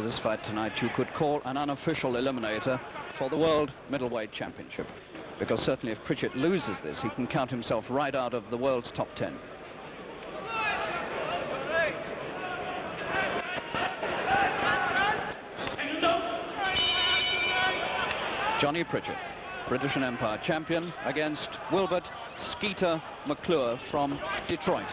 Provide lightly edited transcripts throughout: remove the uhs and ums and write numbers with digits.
Well, this fight tonight you could call an unofficial eliminator for the World Middleweight Championship, because certainly if Pritchett loses this, he can count himself right out of the world's top 10. Johnny Pritchett, British and Empire champion, against Wilbert Skeeter McClure from Detroit.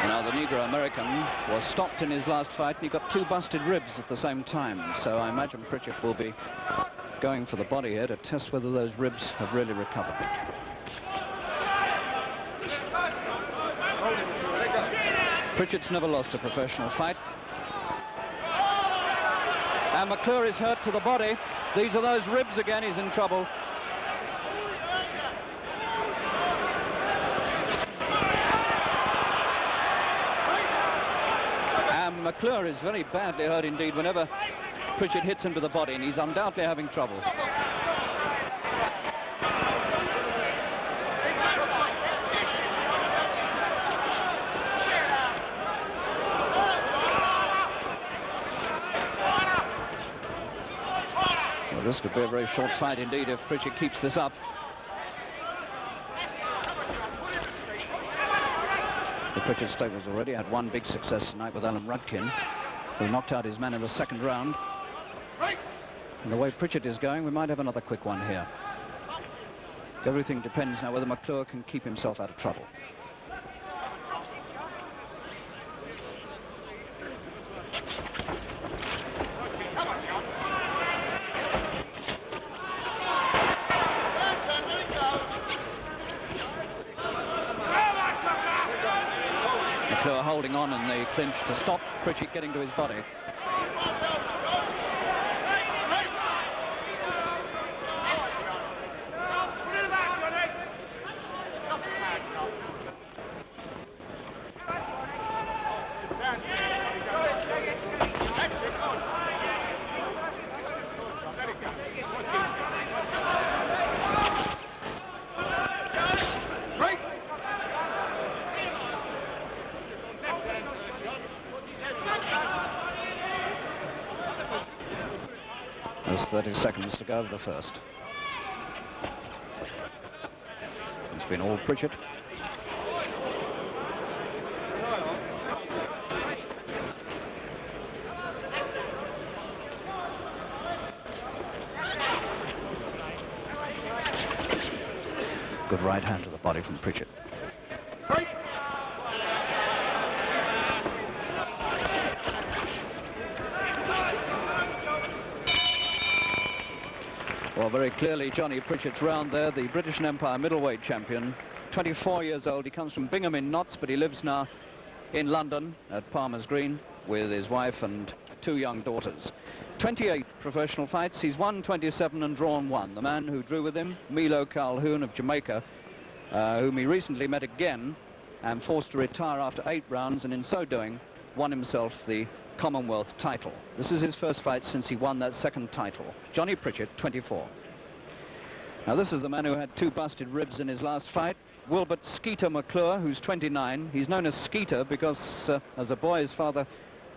Now the Negro-American was stopped in his last fight and he got 2 busted ribs at the same time, so I imagine Pritchett will be going for the body here to test whether those ribs have really recovered. Pritchett's never lost a professional fight. And McClure is hurt to the body. These are those ribs again, he's in trouble. And McClure is very badly hurt indeed whenever Pritchett hits him to the body, and he's undoubtedly having trouble. Well, this could be a very short fight indeed if Pritchett keeps this up. The Pritchett stables already had one big success tonight with Alan Rudkin, who knocked out his man in the second round. And the way Pritchett is going, we might have another quick one here. Everything depends now whether McClure can keep himself out of trouble. McClure holding on in the clinch to stop Pritchett getting to his body. There's 30 seconds to go to the first. It's been all Pritchett. Good right hand to the body from Pritchett. Well, very clearly Johnny Pritchett's round there, the British and Empire Middleweight champion, 24 years old. He comes from Bingham in Notts, but he lives now in London at Palmer's Green with his wife and 2 young daughters. 28 professional fights. He's won 27 and drawn 1. The man who drew with him, Milo Calhoun of Jamaica, whom he recently met again and forced to retire after 8 rounds, and in so doing won himself the Commonwealth title. This is his first fight since he won that second title. Johnny Pritchett, 24. Now this is the man who had 2 busted ribs in his last fight. Wilbert Skeeter McClure, who's 29. He's known as Skeeter because as a boy his father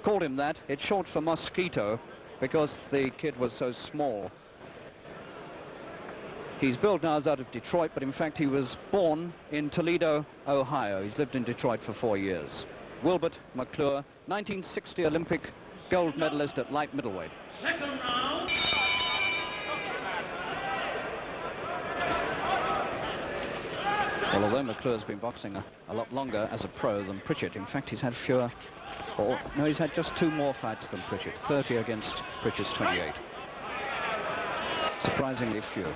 called him that. It's short for mosquito because the kid was so small. He's billed now as out of Detroit, but in fact he was born in Toledo, Ohio. He's lived in Detroit for 4 years. Wilbert McClure, 1960 Olympic gold medalist at light middleweight. Second round. Well, although McClure's been boxing a lot longer as a pro than Pritchett, in fact he's had fewer, no, he's had just 2 more fights than Pritchett, 30 against Pritchett's 28. Surprisingly few.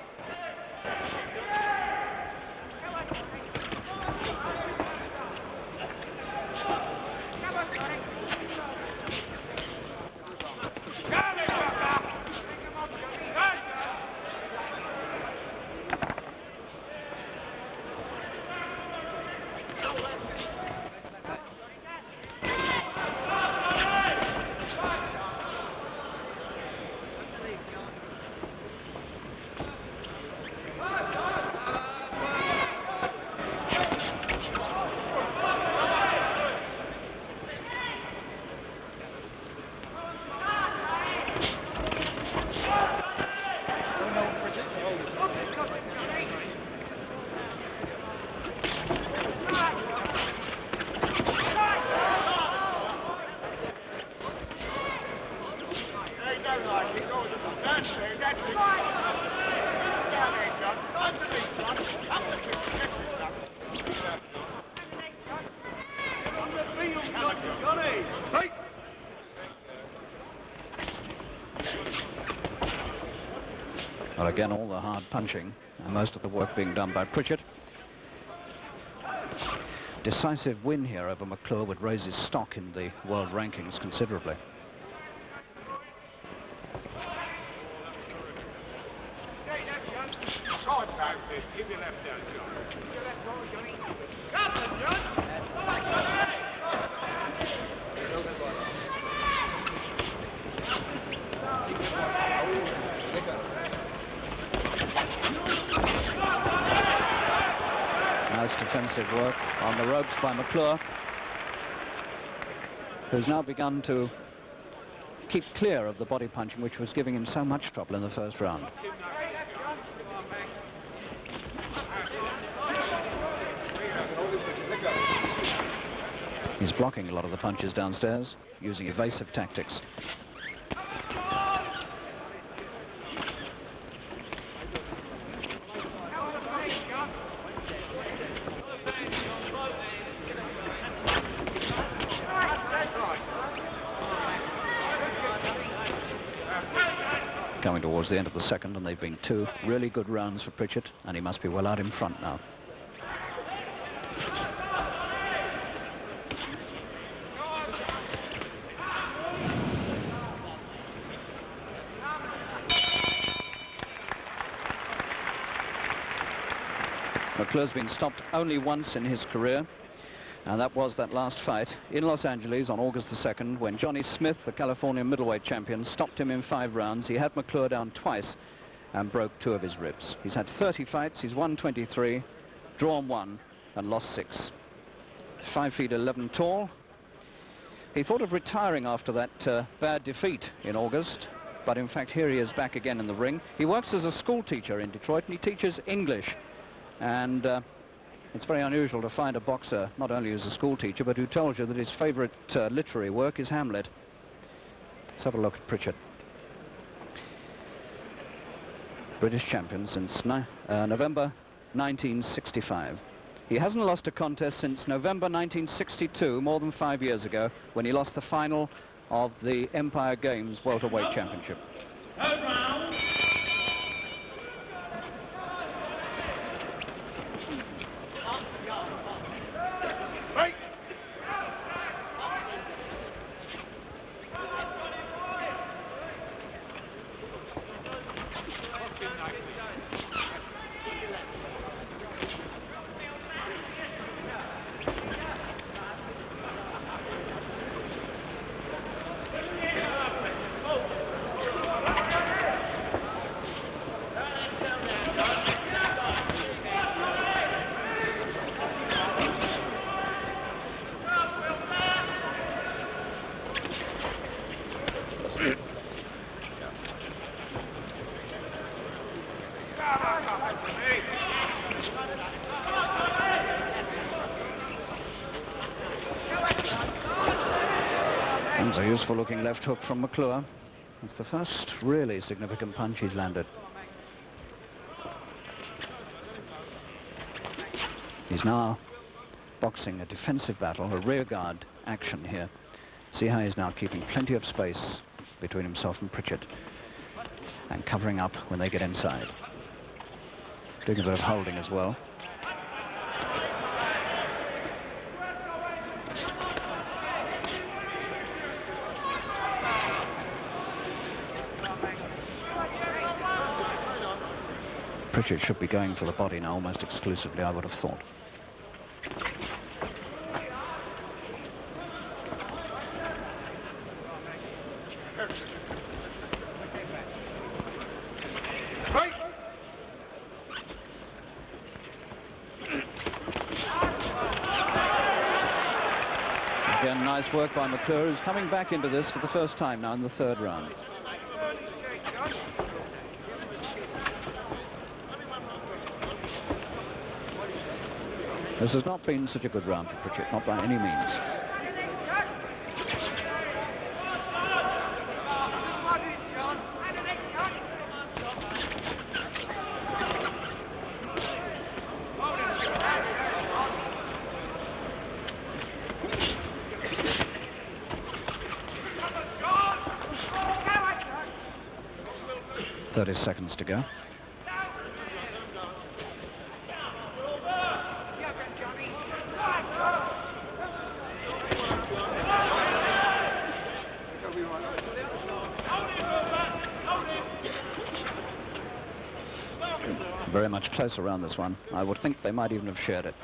Well, again, all the hard punching and most of the work being done by Pritchett. Decisive win here over McClure would raise his stock in the world rankings considerably. Nice defensive work on the ropes by McClure, who's now begun to keep clear of the body punching, which was giving him so much trouble in the first round. He's blocking a lot of the punches downstairs, using evasive tactics. Coming towards the end of the second, and they've been two really good rounds for Pritchett, and he must be well out in front now. McClure's been stopped only once in his career, and that was that last fight in Los Angeles on August the 2nd, when Johnny Smith, the California middleweight champion, stopped him in 5 rounds. He had McClure down twice and broke 2 of his ribs. He's had 30 fights, he's won 23, drawn 1 and lost 6. 5 feet 11 tall. He thought of retiring after that bad defeat in August, but in fact here he is back again in the ring. He works as a school teacher in Detroit, and he teaches English, and it's very unusual to find a boxer not only as a school teacher, but who tells you that his favorite literary work is Hamlet. Let's have a look at Pritchett. British champion since November 1965. He hasn't lost a contest since November 1962, more than 5 years ago, when he lost the final of the Empire Games welterweight championship. Comes a useful looking left hook from McClure. It's the first really significant punch he's landed. He's now boxing a defensive battle, a rear guard action here. See how he's now keeping plenty of space between himself and Pritchett, and covering up when they get inside. Doing a bit of holding as well. Pritchett should be going for the body now almost exclusively, I would have thought. Again, nice work by McClure, who's coming back into this for the first time now in the 3rd round. This has not been such a good round for Pritchett, not by any means. .30 seconds to go. very much closer around this one. I would think they might even have shared it.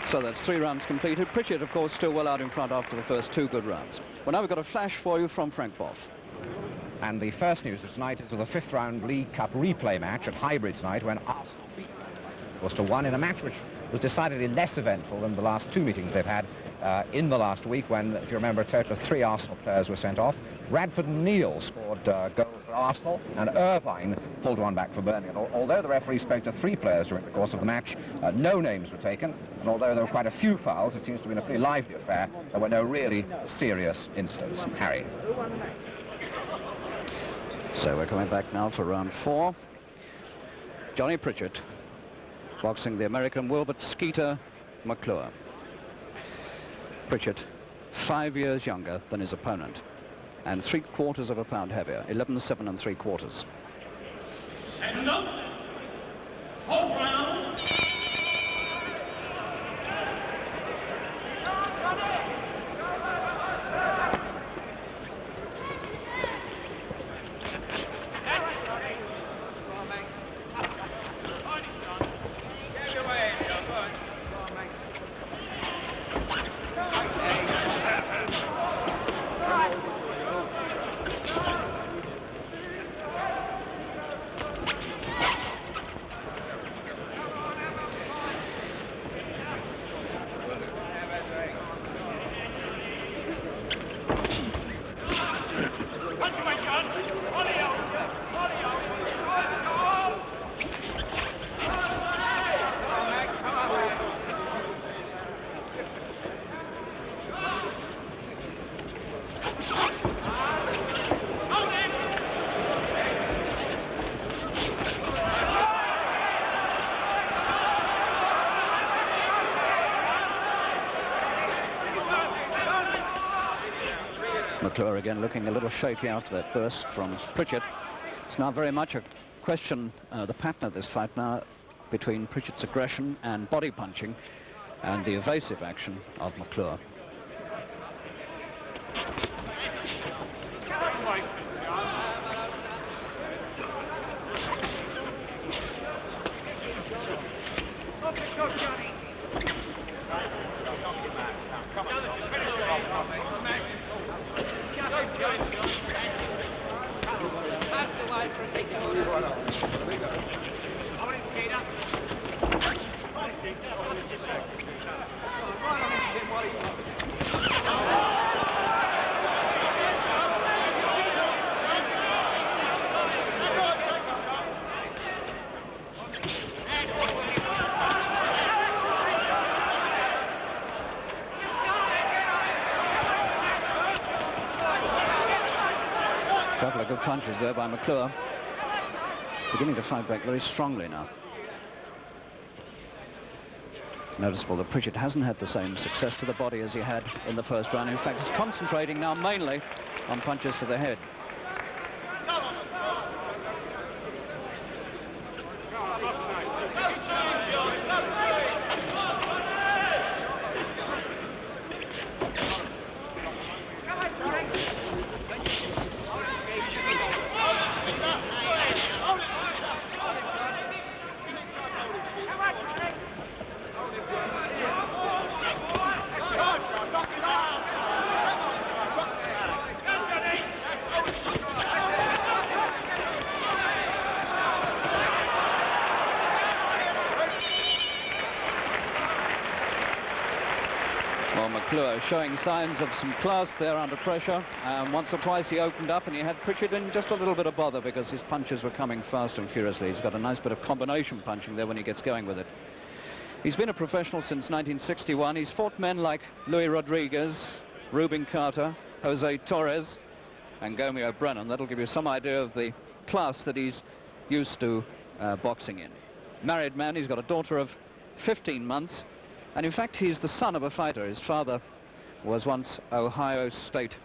So that's 3 rounds completed. Pritchett, of course, still well out in front after the first 2 good rounds. Well, now we've got a flash for you from Frank Boff. And the first news of tonight is of the 5th round League Cup replay match at Highbury tonight, when Arsenal beat to 1 in a match which was decidedly less eventful than the last 2 meetings they've had in the last week, when, if you remember, a total of 3 Arsenal players were sent off. Radford and Neal scored goals for Arsenal, and Irvine pulled one back for Burnley. And although the referee spoke to 3 players during the course of the match, no names were taken, and although there were quite a few fouls, it seems to have been a pretty lively affair. There were no really serious incidents. Harry. So we're coming back now for round 4. Johnny Pritchett boxing the American Wilbert Skeeter McClure. Pritchett 5 years younger than his opponent and 3/4 of a pound heavier, 11-7 3/4. And up, hold round. McClure again looking a little shaky after that burst from Pritchett. It's now very much a question, the pattern of this fight now, between Pritchett's aggression and body punching and the evasive action of McClure. A couple of good punches there by McClure. Beginning to fight back very strongly now. Noticeable that Pritchett hasn't had the same success to the body as he had in the first round. In fact, he's concentrating now mainly on punches to the head. McClure showing signs of some class there under pressure. Once or twice he opened up and he had Pritchett in just a little bit of bother because his punches were coming fast and furiously. He's got a nice bit of combination punching there when he gets going with it. He's been a professional since 1961. He's fought men like Louis Rodriguez, Rubin Carter, Jose Torres and Gomeo Brennan. That'll give you some idea of the class that he's used to boxing in. Married man, he's got a daughter of 15 months. And in fact, he's the son of a fighter. His father was once Ohio State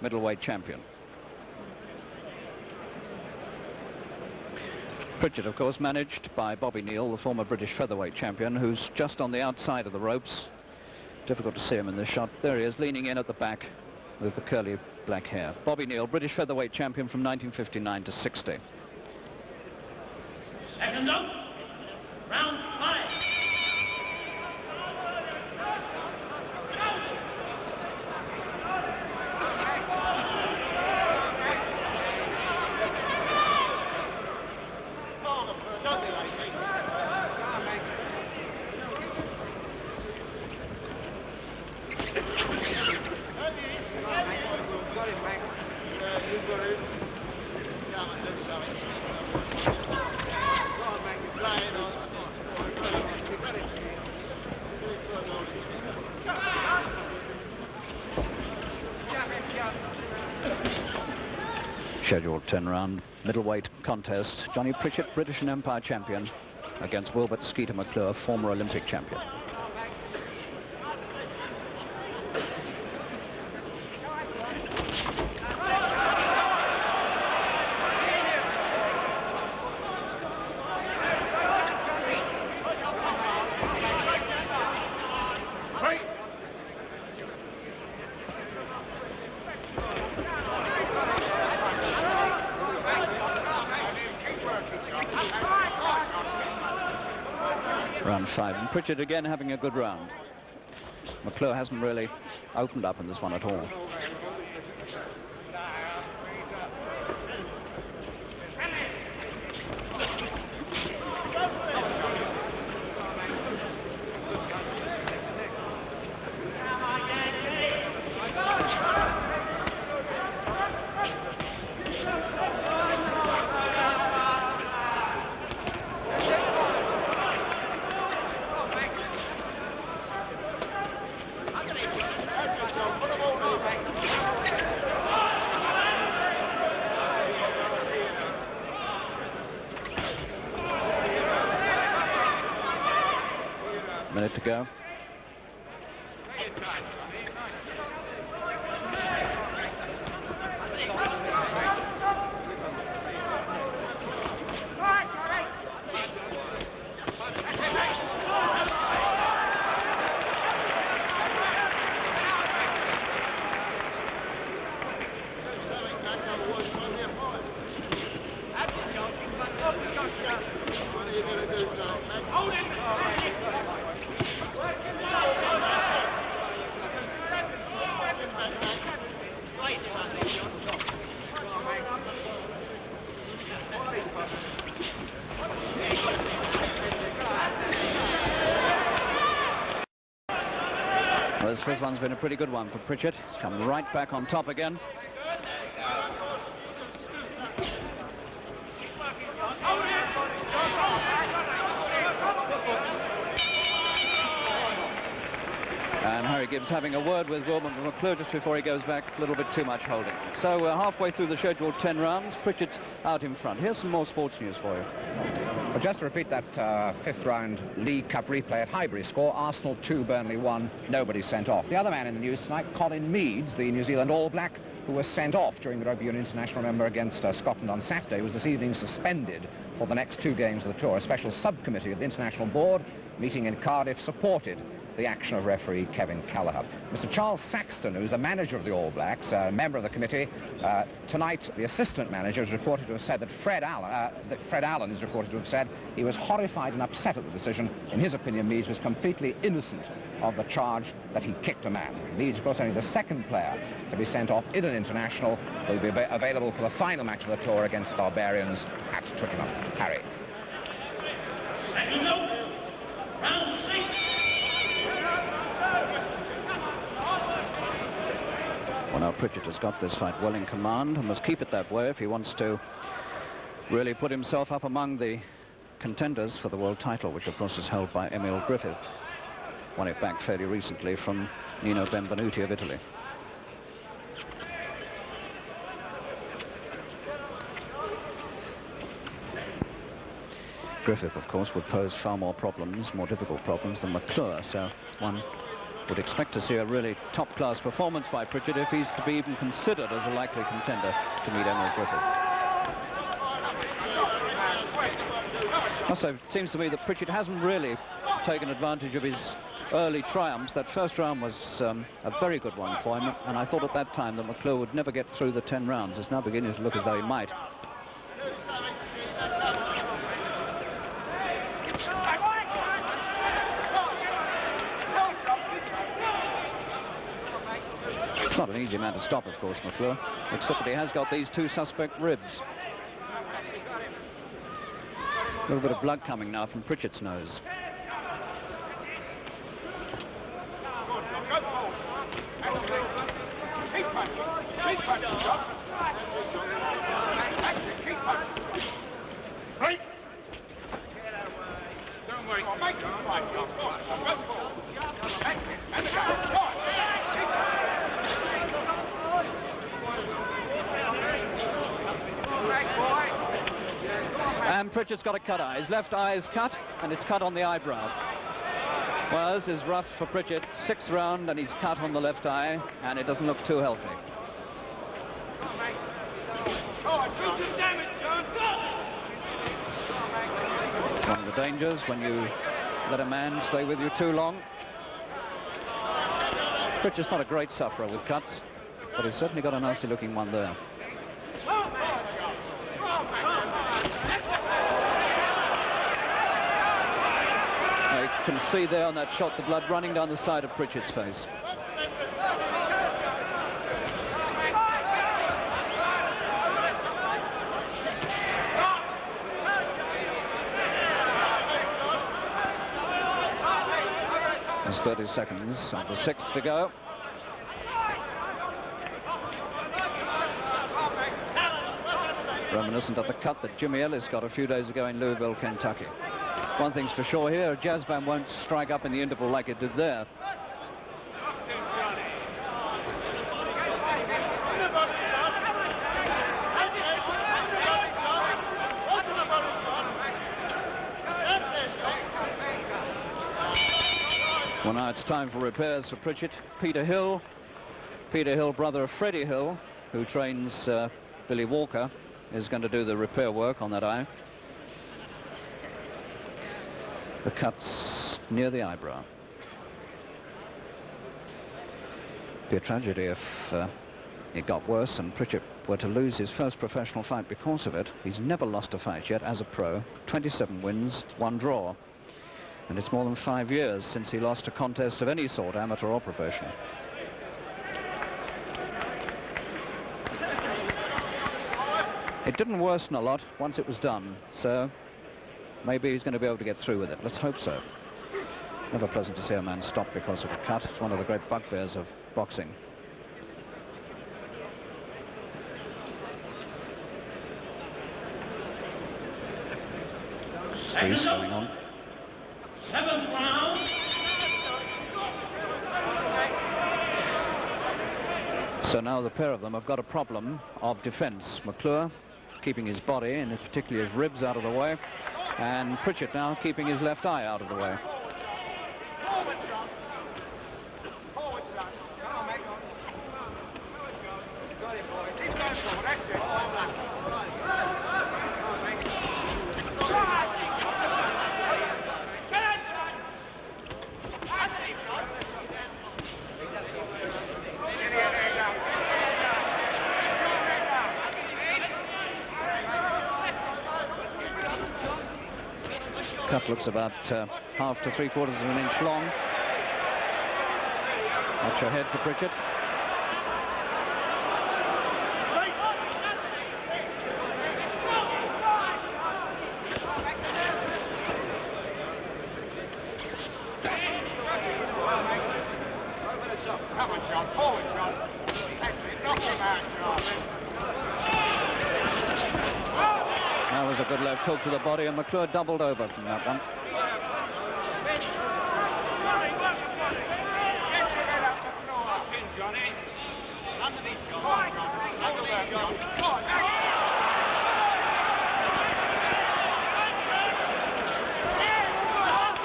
middleweight champion. Pritchett, of course, managed by Bobby Neal, the former British featherweight champion, who's just on the outside of the ropes. Difficult to see him in this shot. There he is, leaning in at the back with the curly black hair. Bobby Neal, British featherweight champion from 1959 to 60. Second up, round 5. Scheduled 10-round middleweight contest. Johnny Pritchett, British and Empire champion, against Wilbert Skeeter McClure, former Olympic champion. Round 5, and Pritchett again having a good round. McClure hasn't really opened up in this one at all. Minute to go. Well, this first one's been a pretty good one for Pritchett. He's come right back on top again. And Harry Gibbs having a word with Wilbert McClure just before he goes back. A little bit too much holding. So we're halfway through the scheduled 10 rounds. Pritchett's out in front. Here's some more sports news for you. Well, just to repeat that fifth round League Cup replay at Highbury score, Arsenal 2, Burnley 1, nobody sent off. The other man in the news tonight, Colin Meads, the New Zealand All Black, who was sent off during the Rugby Union International member against Scotland on Saturday, was this evening suspended for the next 2 games of the tour. A special subcommittee of the International Board meeting in Cardiff supported the action of referee Kevin Callagher. Mr. Charles Saxton, who's the manager of the All Blacks, a member of the committee, tonight the assistant manager is reported to have said that Fred Allen is reported to have said he was horrified and upset at the decision. In his opinion, Meads was completely innocent of the charge that he kicked a man. Meads, of course, only the second player to be sent off in an international, will be available for the final match of the tour against the Barbarians at Twickenham. Harry. Second up, round 6. Well, now Pritchett has got this fight well in command and must keep it that way if he wants to really put himself up among the contenders for the world title, which of course is held by Emil Griffith. Won it back fairly recently from Nino Benvenuti of Italy. Griffith, of course, would pose far more problems, more difficult problems than McClure, so one would expect to see a really top-class performance by Pritchett if he's to be even considered as a likely contender to meet Emil Griffith. Also, it seems to me that Pritchett hasn't really taken advantage of his early triumphs. That first round was a very good one for him, and I thought at that time that McClure would never get through the 10 rounds. It's now beginning to look as though he might. It's not an easy man to stop, of course, McClure, except that he has got these 2 suspect ribs. A little bit of blood coming now from Pritchett's nose. And Pritchett's got a cut eye. His left eye is cut, and it's cut on the eyebrow. Well, this is rough for Pritchett. 6th round, and he's cut on the left eye, and it doesn't look too healthy. It's one of the dangers when you let a man stay with you too long. Pritchett's not a great sufferer with cuts, but he's certainly got a nasty-looking one there. You can see there on that shot the blood running down the side of Pritchett's face. There's 30 seconds of the 6th to go. Reminiscent of the cut that Jimmy Ellis got a few days ago in Louisville, Kentucky. One thing's for sure here, a jazz band won't strike up in the interval like it did there. Well, now it's time for repairs for Pritchett. Peter Hill, brother of Freddie Hill, who trains Billy Walker, is going to do the repair work on that eye. The cut's near the eyebrow. It'd be a tragedy if it got worse and Pritchett were to lose his first professional fight because of it. He's never lost a fight yet as a pro. 27 wins, 1 draw. And it's more than 5 years since he lost a contest of any sort, amateur or professional. It didn't worsen a lot once it was done, so maybe he's going to be able to get through with it. Let's hope so. Never pleasant to see a man stop because of a cut. It's one of the great bugbears of boxing. Freeze going on. 7th round. So now the pair of them have got a problem of defense. McClure keeping his body, and particularly his ribs, out of the way, and Pritchett now keeping his left eye out of the way. Cut looks about half to 3/4 of an inch long. Watch your head to Pritchett. That was a good left hook to the body, and McClure doubled over from that one.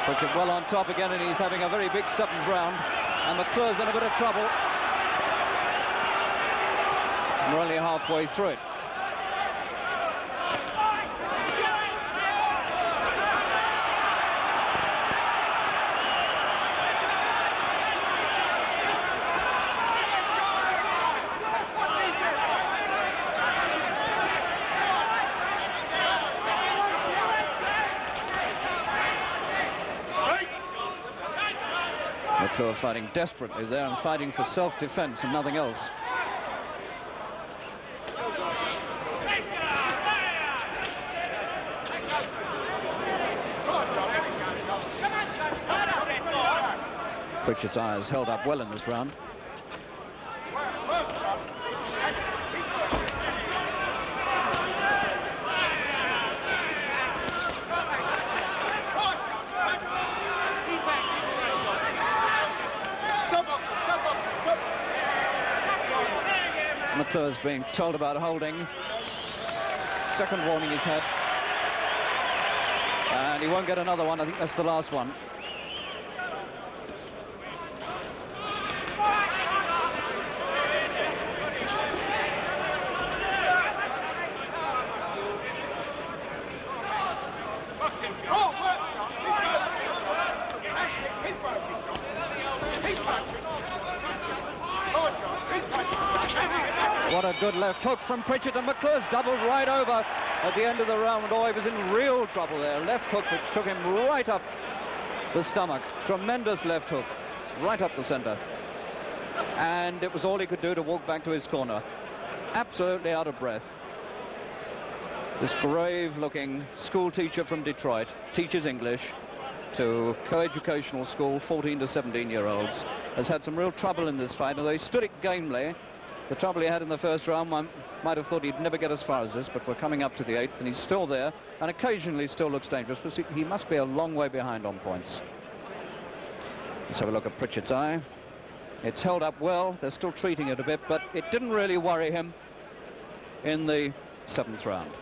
Pritchett well on top again, and he's having a very big 7th round, and McClure's in a bit of trouble. We're only halfway through it. McClure fighting desperately there and fighting for self-defense and nothing else. Pritchett's eyes held up well in this round. McClure's being told about holding. Second warning he's had. And he won't get another one. I think that's the last one. What a good left hook from Pritchett, and McClure's doubled right over at the end of the round. Oh, he was in real trouble there. Left hook which took him right up the stomach. Tremendous left hook, right up the center. And it was all he could do to walk back to his corner. Absolutely out of breath. This grave-looking school teacher from Detroit teaches English to co-educational school 14 to 17-year-olds. Has had some real trouble in this fight, although he stood it gamely. The trouble he had in the first round, one might have thought he'd never get as far as this, but we're coming up to the 8th, and he's still there, and occasionally still looks dangerous, but he must be a long way behind on points. Let's have a look at Pritchett's eye. It's held up well. They're still treating it a bit, but it didn't really worry him in the 7th round.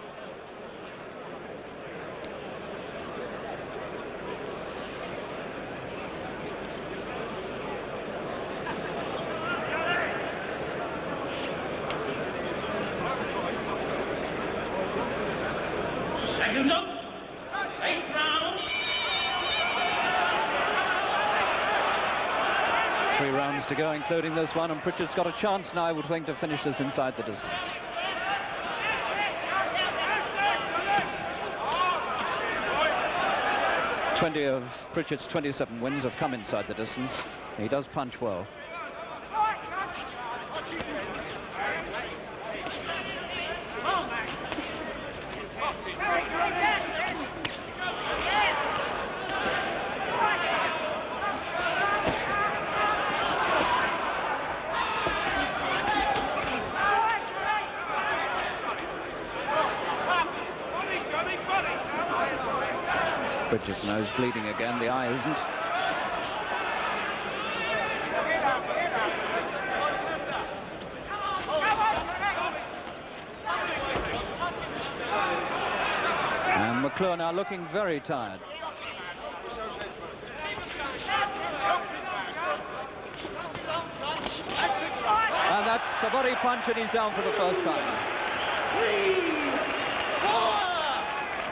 To go, including this one, and Pritchett's got a chance now, I would think, to finish this inside the distance. Twenty of Pritchett's 27 wins have come inside the distance. He does punch well. Pritchett's nose bleeding again, the eye isn't. And McClure now looking very tired. And that's a body punch, and he's down for the first time. 3, 4,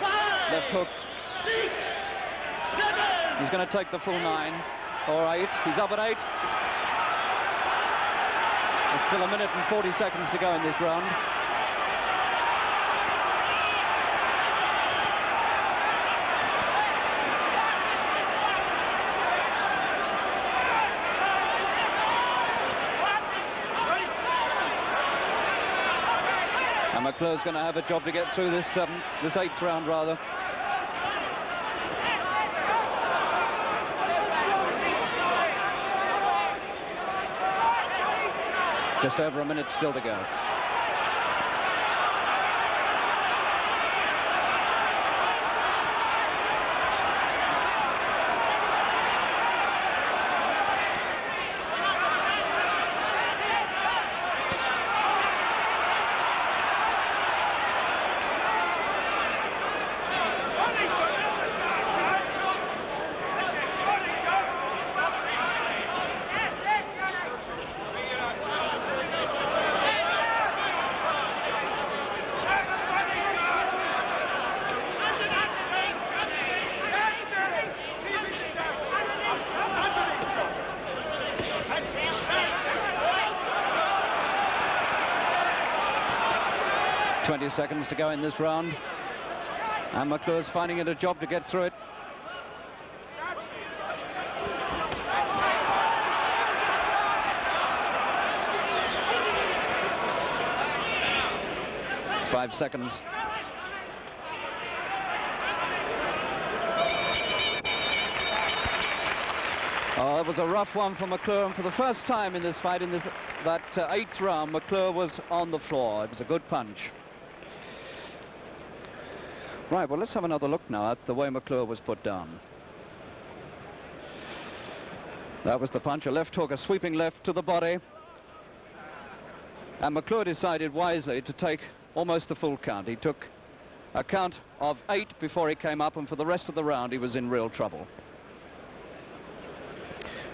5, left hook. 6, 7. He's going to take the full 9 or 8. He's up at 8. There's still 1 minute and 40 seconds to go in this round. And McClure's going to have a job to get through this 8th round, rather. Just over 1 minute still to go. Seconds to go in this round, and McClure's finding it a job to get through it. 5 seconds. Oh, it was a rough one for McClure, and for the first time in this fight, in that 8th round, McClure was on the floor. It was a good punch. Right, well, let's have another look now at the way McClure was put down. That was the punch, a left hook, a sweeping left to the body. And McClure decided wisely to take almost the full count. He took a count of 8 before he came up, and for the rest of the round he was in real trouble.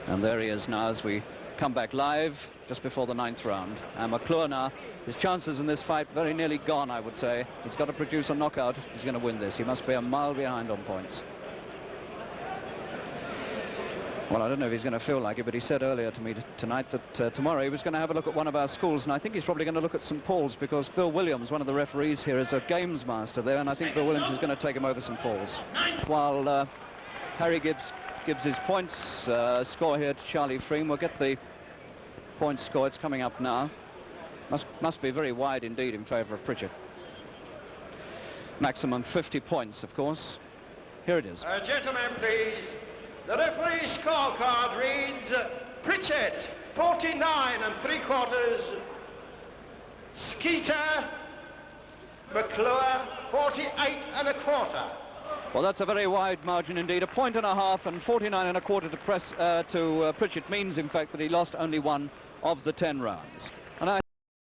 And there he is now as we come back live just before the 9th round. And McClure now, his chances in this fight very nearly gone, I would say. He's got to produce a knockout. He's going to win this. He must be a mile behind on points. Well, I don't know if he's going to feel like it, but he said earlier to me tonight that tomorrow he was going to have a look at one of our schools, and I think he's probably going to look at St. Paul's, because Bill Williams, one of the referees here, is a games master there, and I think Bill Williams is going to take him over St. Paul's. While Harry gives his points score here to Charlie Freem. We'll get the points score. It's coming up now. Must be very wide indeed in favour of Pritchett. Maximum 50 points, of course. Here it is. Gentlemen, please. The referee scorecard reads Pritchett 49 3/4, Skeeter McClure 48 1/4. Well, that's a very wide margin indeed. 1.5 points and 49 1/4 to Pritchett means, in fact, that he lost only one of the 10 rounds.